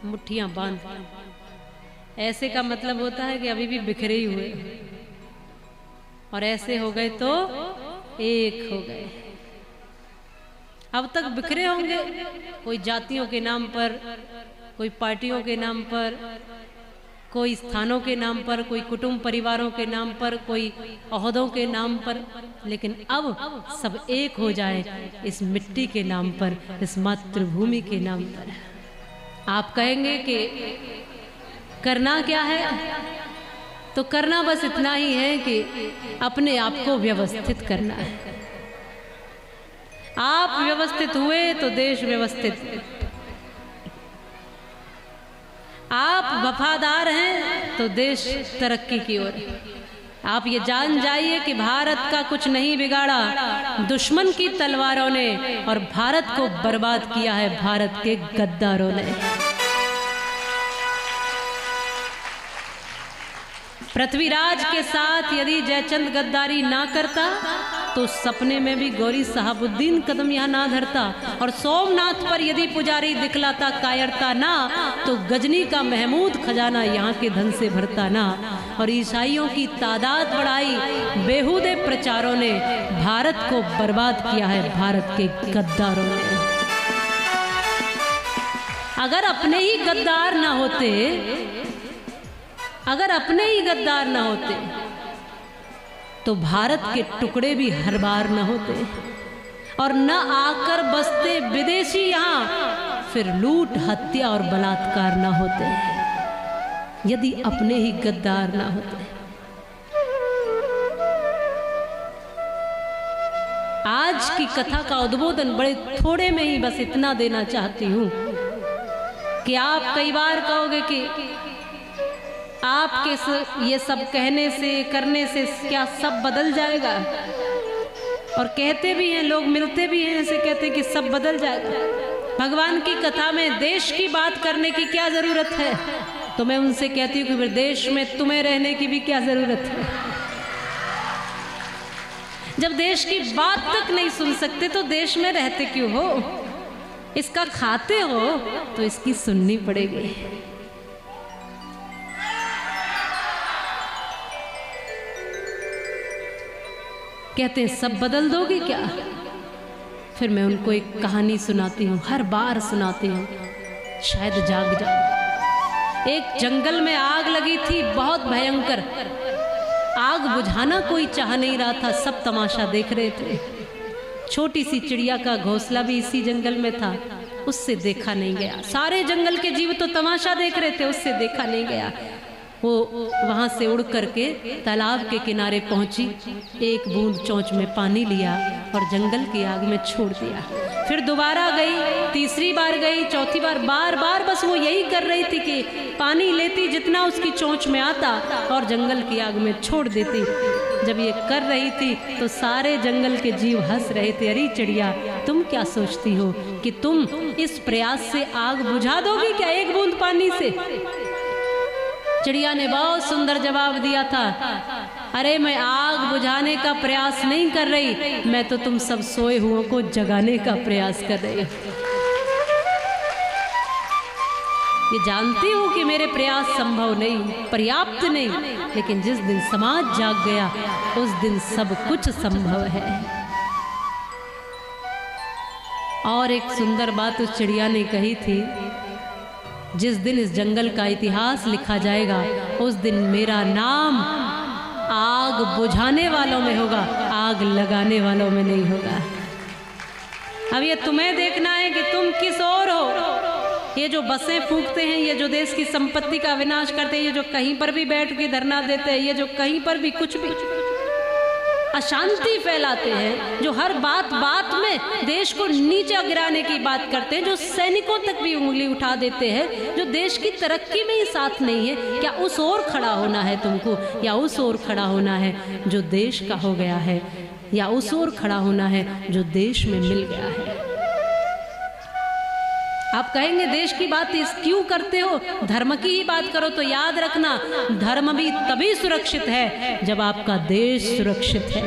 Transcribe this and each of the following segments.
मुट्ठियां बांध। ऐसे का मतलब होता है कि अभी भी बिखरे ही हुए, और ऐसे हो गए तो एक हो गए। अब तक बिखरे होंगे, कोई जातियों के नाम पर, कोई पार्टियों के नाम पर, कोई स्थानों के नाम पर, कोई कुटुंब परिवारों के नाम पर, कोई ओहदों के नाम पर, लेकिन अब सब एक हो जाए इस मिट्टी के नाम पर, इस मातृभूमि के नाम पर। आप कहेंगे कि करना क्या है, तो करना बस इतना ही है कि अपने आप को व्यवस्थित करना है। आप व्यवस्थित हुए तो देश व्यवस्थित, आप वफादार हैं तो देश तरक्की की ओर। आप ये जान जाइए कि भारत का कुछ नहीं बिगाड़ा दुश्मन की तलवारों ने, और भारत को बर्बाद किया है भारत के गद्दारों ने। पृथ्वीराज के साथ यदि जयचंद गद्दारी ना करता तो सपने में भी गौरी साहबुद्दीन कदम यहाँ ना धरता, और सोमनाथ पर यदि पुजारी दिखलाता कायरता ना, तो गजनी का महमूद खजाना यहाँ के धन से भरता ना। और ईसाइयों की तादाद बढ़ाई बेहुदे प्रचारों ने, भारत को बर्बाद किया है भारत के गद्दारों ने। अगर अपने ही गद्दार ना होते, अगर अपने ही गद्दार ना होते, तो भारत के टुकड़े भी हर बार न होते, और न आकर बसते विदेशी यहाँ, फिर लूट हत्या और बलात्कार न होते, यदि अपने ही गद्दार ना होते। आज की कथा का उद्बोधन बड़े थोड़े में ही बस इतना देना चाहती हूँ कि आप कई बार कहोगे कि आपके ये सब कहने से करने से क्या सब बदल जाएगा, और कहते भी हैं लोग, मिलते भी हैं ऐसे कहते हैं कि सब बदल जाएगा। भगवान की कथा में देश की बात करने की क्या जरूरत है? तो मैं उनसे कहती हूँ कि फिर देश में तुम्हें रहने की भी क्या जरूरत है? जब देश की बात तक नहीं सुन सकते तो देश में रहते क्यों हो? इसका खाते हो तो इसकी सुननी पड़ेगी। कहते हैं सब बदल दोगे क्या? फिर मैं उनको एक कहानी सुनाती हूँ, हर बार सुनाती हूँ, शायद जाग जाओ। एक जंगल में आग लगी थी, बहुत भयंकर। आग बुझाना कोई चाह नहीं रहा था, सब तमाशा देख रहे थे। छोटी सी चिड़िया का घोंसला भी इसी जंगल में था, उससे देखा नहीं गया। सारे जंगल के जीव तो तमाशा देख रहे थे, उससे देखा नहीं गया। वो वहाँ से उड़ करके तालाब के किनारे पहुँची, एक बूंद चोंच में पानी लिया और जंगल की आग में छोड़ दिया। फिर दोबारा गई, तीसरी बार गई, चौथी बार, बार बार बस वो यही कर रही थी कि पानी लेती जितना उसकी चोंच में आता और जंगल की आग में छोड़ देती। जब ये कर रही थी तो सारे जंगल के जीव हंस रहे थे। अरे चिड़िया, तुम क्या सोचती हो कि तुम इस प्रयास से आग बुझा दोगी क्या एक बूंद पानी से? चिड़िया ने बहुत सुंदर जवाब दिया था, अरे मैं आग बुझाने का प्रयास नहीं कर रही, मैं तो तुम सब सोए हुओं को जगाने का प्रयास कर रही हूँ। ये जानती हूँ कि मेरे प्रयास संभव नहीं, पर्याप्त नहीं, लेकिन जिस दिन समाज जाग गया उस दिन सब कुछ संभव है। और एक सुंदर बात उस चिड़िया ने कही थी, जिस दिन इस जंगल का इतिहास लिखा जाएगा उस दिन मेरा नाम आग बुझाने वालों में होगा, आग लगाने वालों में नहीं होगा। अब ये तुम्हें देखना है कि तुम किस ओर हो। ये जो बसें फूंकते हैं, ये जो देश की संपत्ति का विनाश करते हैं, ये जो कहीं पर भी बैठ के धरना देते हैं, ये जो कहीं पर भी कुछ भी अशांति फैलाते हैं, जो हर बात बात में देश को नीचे गिराने की बात करते हैं, जो सैनिकों तक भी उंगली उठा देते हैं, जो देश की तरक्की में ही साथ नहीं है, क्या उस ओर खड़ा होना है तुमको या उस ओर खड़ा होना है जो देश का हो गया है, या उस ओर खड़ा होना है जो देश में मिल गया है? आप कहेंगे देश की बात क्यों करते हो, धर्म की ही बात करो। तो याद रखना, धर्म भी तभी सुरक्षित है जब आपका देश सुरक्षित है।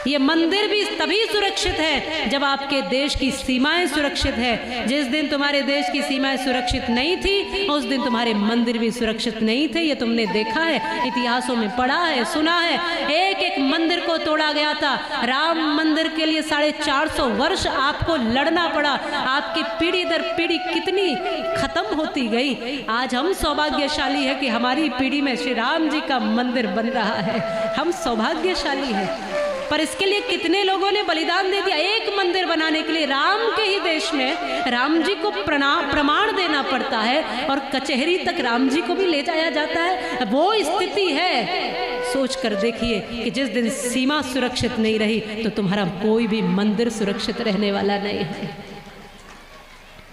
ये मंदिर भी तभी सुरक्षित है जब आपके देश की सीमाएं सुरक्षित है। जिस दिन तुम्हारे देश की सीमाएं सुरक्षित नहीं थी उस दिन तुम्हारे मंदिर भी सुरक्षित नहीं थे। ये तुमने देखा है, इतिहासों में पढ़ा है, सुना है। एक एक मंदिर को तोड़ा गया था। राम मंदिर के लिए 450 वर्ष आपको लड़ना पड़ा। आपकी पीढ़ी दर पीढ़ी कितनी खत्म होती गई। आज हम सौभाग्यशाली है कि हमारी पीढ़ी में श्री राम जी का मंदिर बन रहा है। हम सौभाग्यशाली हैं। पर इसके लिए कितने लोगों ने बलिदान दे दिया। एक मंदिर बनाने के लिए राम के ही देश में राम जी को प्रमाण देना पड़ता है और कचहरी तक राम जी को भी ले जाया जाता है। वो स्थिति है। सोच कर देखिए कि जिस दिन सीमा सुरक्षित नहीं रही तो तुम्हारा कोई भी मंदिर सुरक्षित रहने वाला नहीं है।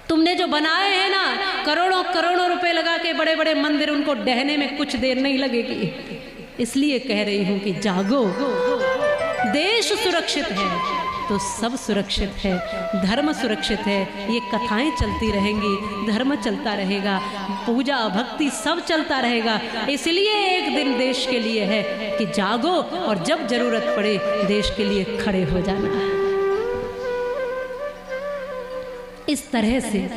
तुमने जो बनाए हैं ना, करोड़ों करोड़ों रुपए लगा के बड़े बड़े मंदिर, उनको ढहने में कुछ देर नहीं लगेगी। इसलिए कह रही हूं कि जागो। देश सुरक्षित है तो सब सुरक्षित है, धर्म सुरक्षित है। ये कथाएं चलती रहेंगी, धर्म चलता रहेगा, पूजा भक्ति सब चलता रहेगा। इसलिए एक दिन देश के लिए है कि जागो और जब जरूरत पड़े देश के लिए खड़े हो जाना है। इस तरह से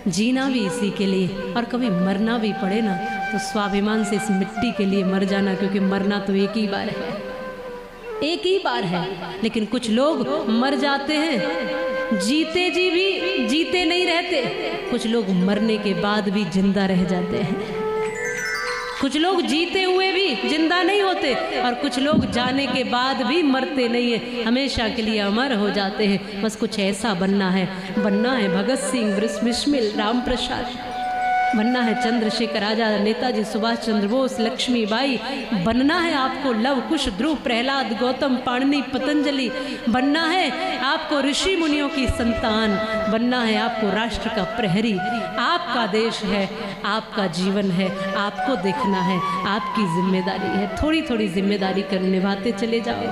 जीना भी इसी के लिए, और कभी मरना भी पड़े ना तो स्वाभिमान से इस मिट्टी के लिए मर जाना, क्योंकि मरना तो एक ही बार है, एक ही बार है। लेकिन कुछ लोग मर जाते हैं, जीते जी भी जीते नहीं रहते। कुछ लोग मरने के बाद भी जिंदा रह जाते हैं। कुछ लोग जीते हुए भी जिंदा नहीं होते और कुछ लोग जाने के बाद भी मरते नहीं है, हमेशा के लिए अमर हो जाते हैं। बस कुछ ऐसा बनना है भगत सिंह, बिस्मिल, राम प्रसाद, बनना है चंद्रशेखर आजाद, नेताजी सुभाष चंद्र बोस, लक्ष्मीबाई। बनना है आपको लव कुश, ध्रुव, प्रहलाद, गौतम, पाणिनि, पतंजलि। बनना है आपको ऋषि मुनियों की संतान। बनना है आपको राष्ट्र का प्रहरी। आपका देश है, आपका जीवन है, आपको देखना है, आपकी जिम्मेदारी है। थोड़ी थोड़ी जिम्मेदारी कर निभाते चले जाओ।